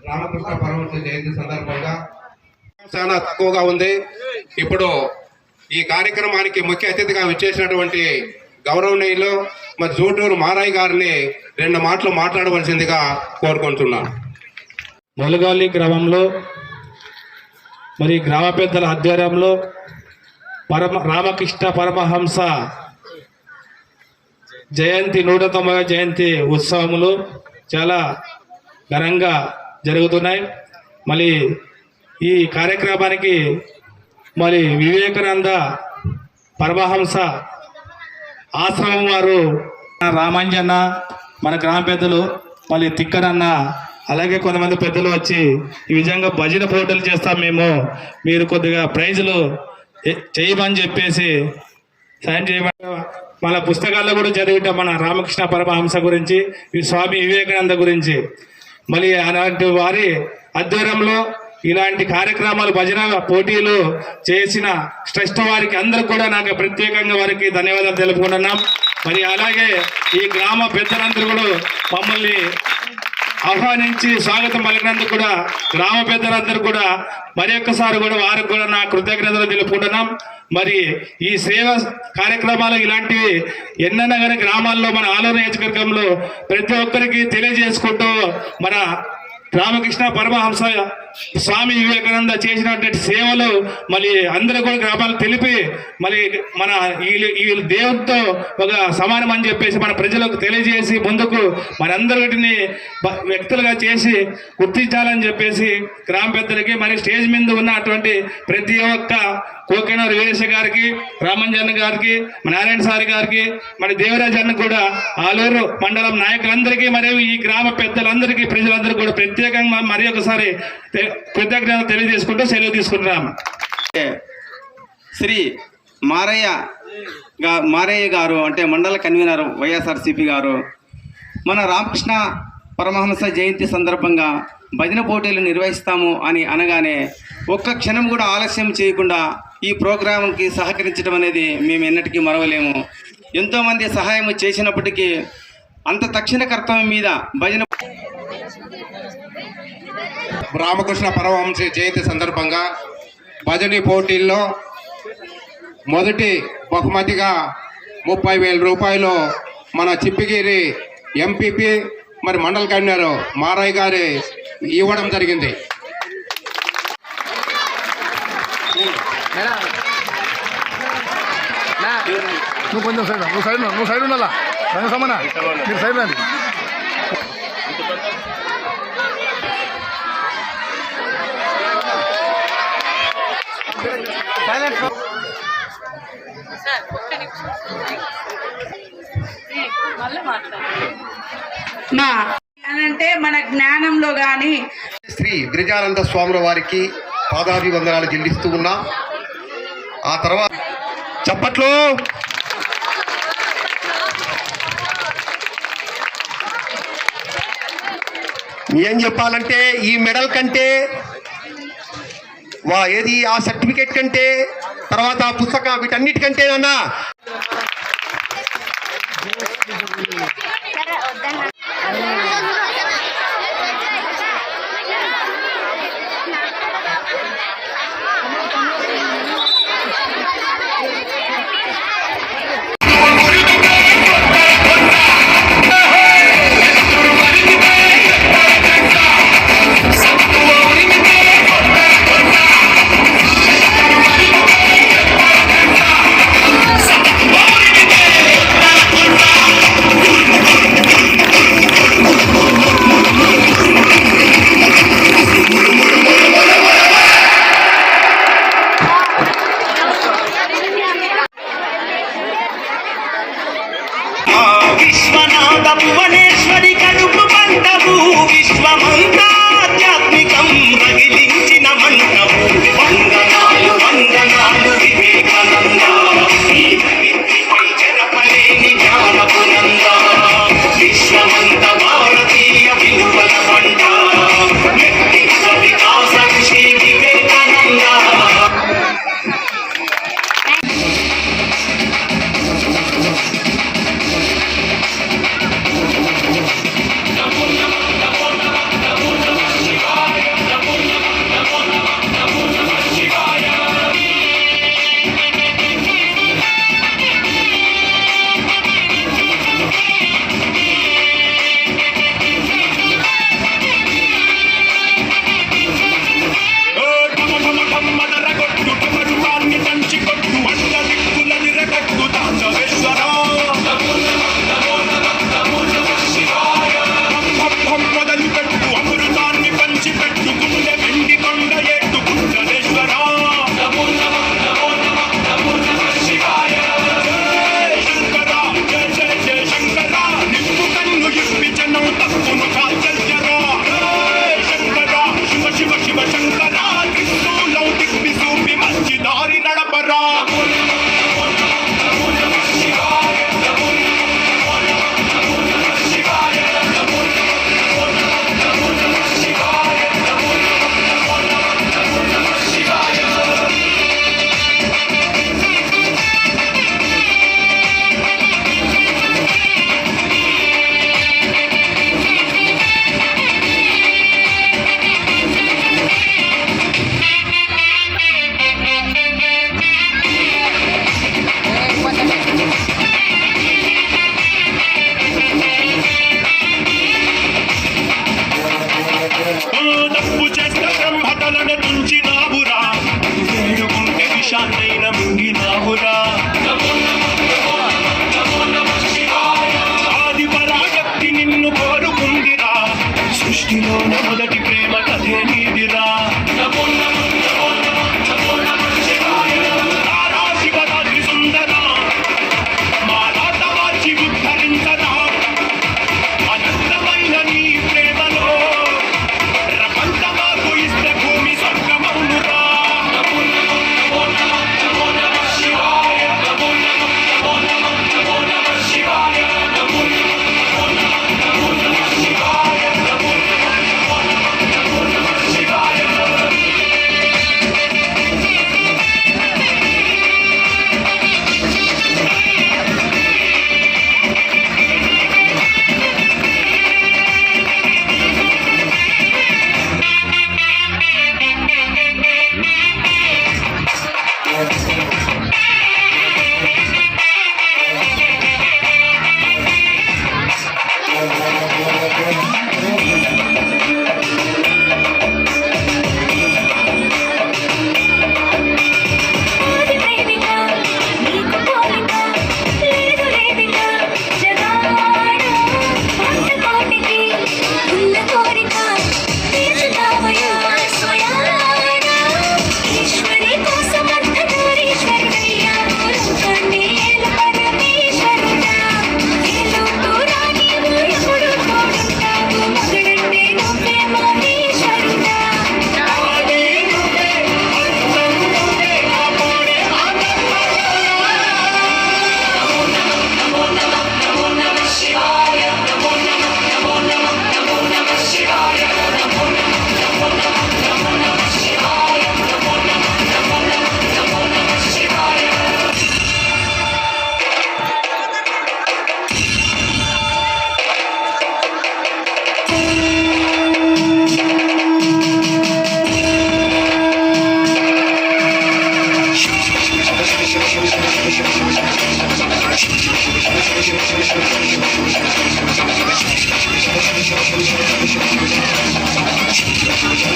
రామకృష్ణ పరమహంస జయంతి సందర్భంగా చాలా తక్కువగా ఉంది. ఇప్పుడు ఈ కార్యక్రమానికి ముఖ్య అతిథిగా విచ్చేసినటువంటి గౌరవనీయులు మరి జూటూరు మారాయి గారిని 2 మాటలు మాట్లాడవలసిందిగా కోరుకుంటున్నాను. మొలగాలి గ్రామంలో మరి గ్రామ పెద్దల ఆధ్వర్యంలో రామకృష్ణ పరమహంస జయంతి 190వ జయంతి ఉత్సవములు చాలా ఘనంగా జరుగుతున్నాయి. మళ్ళీ ఈ కార్యక్రమానికి మరి వివేకానంద పరమహంస ఆశ్రమం వారు రామంజన్న, మన గ్రామ పెద్దలు మళ్ళీ తిక్కనన్న, అలాగే కొంతమంది పెద్దలు వచ్చి ఈ విధంగా భజన పోటీలు చేస్తాం మేము, మీరు కొద్దిగా ప్రైజులు చేయమని చెప్పేసి సాయం చేయమని మన పుస్తకాల్లో కూడా చదివిటాం. మన రామకృష్ణ పరమహంస గురించి, ఈ స్వామి వివేకానంద గురించి. మళ్ళీ అలాంటి వారి ఆధ్వర్యంలో ఇలాంటి కార్యక్రమాలు భజన పోటీలు చేసిన ట్రస్ట్ వారికి అందరికి కూడా నాకు ప్రత్యేకంగా వారికి ధన్యవాదాలు తెలుపుకుంటున్నాం. మరి అలాగే ఈ గ్రామ పెద్దలందరూ కూడా మమ్మల్ని ఆహ్వానించి స్వాగతం పలికినందుకు కూడా గ్రామ పెద్దలందరూ కూడా మరి ఒక్కసారి కూడా వారికి కూడా నా కృతజ్ఞతలు తెలుపుకుంటున్నాం. మరి ఈ సేవ కార్యక్రమాలు ఇలాంటివి ఎన్నైనా కానీ గ్రామాల్లో మన ఆలూరు నియోజకవర్గంలో ప్రతి ఒక్కరికి తెలియజేసుకుంటూ మన రామకృష్ణ పరమహంస స్వామి వివేకానంద చేసినటువంటి సేవలు మళ్ళీ అందరూ కూడా గ్రామాలు తెలిపి మళ్ళీ మన ఈ దేవుడితో ఒక సమానం అని చెప్పేసి మన ప్రజలకు తెలియజేసి ముందుకు మనందరిని వ్యక్తులుగా చేసి గుర్తించాలని చెప్పేసి గ్రామ పెద్దలకి మరి స్టేజ్ మీద ఉన్నటువంటి ప్రతి ఒక్క కోకేనూరు వీరేశ గారికి, రామంజన్ గారికి, నారాయణ సారి గారికి, మరి దేవరాజ్ అన్న కూడా ఆలూరు మండలం నాయకులందరికీ మరియు ఈ గ్రామ పెద్దలందరికీ ప్రజలందరికీ కూడా ప్రత్యేకంగా మరి ఒకసారి కృతజ్ఞతలు తెలియజేసుకుంటూ సెలవు తీసుకుంటున్నాం. శ్రీ మారయ్య గారు అంటే మండల కన్వీనర్ వైఎస్ఆర్సీపీ గారు మన రామకృష్ణ పరమహంస జయంతి సందర్భంగా భజన పోటీలు నిర్వహిస్తాము అని అనగానే ఒక్క క్షణం కూడా ఆలస్యం చేయకుండా ఈ ప్రోగ్రాంకి సహకరించడం అనేది మేము ఎన్నటికీ మరవలేము. ఎంతోమంది సహాయం చేసినప్పటికీ అంత తక్షణ కర్తవ్యం మీద భజన రామకృష్ణ పరమహంస జయంతి సందర్భంగా భజనీ పోటీల్లో మొదటి బహుమతిగా 30,000 రూపాయలు మన చిప్పిగిరి ఎంపీపీ మరి మండల కన్వీనర్ మారాయి గారి ఇవ్వడం జరిగింది. నువ్వు కొంచెం సైడ్ ఉండాలా రంగ సమాన మీరు సైడ్ రండి. అంటే మన జ్ఞానంలో గాని శ్రీ గిరిజానంద స్వాముల వారికి పాదాభివందనాలు చెల్లిస్తూ ఉన్నా. ఆ తర్వాత చప్పట్లు. ఏం చెప్పాలంటే ఈ మెడల్ కంటే ఏది ఆ సర్టిఫికేట్ కంటే తర్వాత ఆ పుస్తకం వీటన్నిటికంటే అన్నా శివశంకరా త్రిశూలం తిప్పి చూపి మంచి దారి నడపరా తప్పు చేస్తే బ్రహ్మతలను తుంచినావురా వేడుకుంటే విషాన్నైన మింగినావురా ఆది పరాశక్తి నిన్ను కోరుకుందిరా సృష్టిలోన మొదటి ప్రేమ కథే నీదిరా తారా శివరాత్రి సుందర మారాత వాచి ఉద్ధరించరా అనంతమైన నీ ప్రేమలో ప్రపంచమాకు ఇస్తే భూమి స్వర్గమౌనురా ఆది ప్రేమిక నీకు పోలిక లేదు లేదిక జగాడ భక్త కోటికి ఉన్న కోరిక తీర్చుతావయ్యా స్వయాన ఈశ్వరి కోసం అర్ధనారీశ్వరుడయ్యా లోకాన్ని ఏలు పరమేశ్వరుడా ఏలుతూ రానీవు ఎప్పుడు తోడుంటావు మగడంటే నువ్వే మహేశ్వరుడా శివ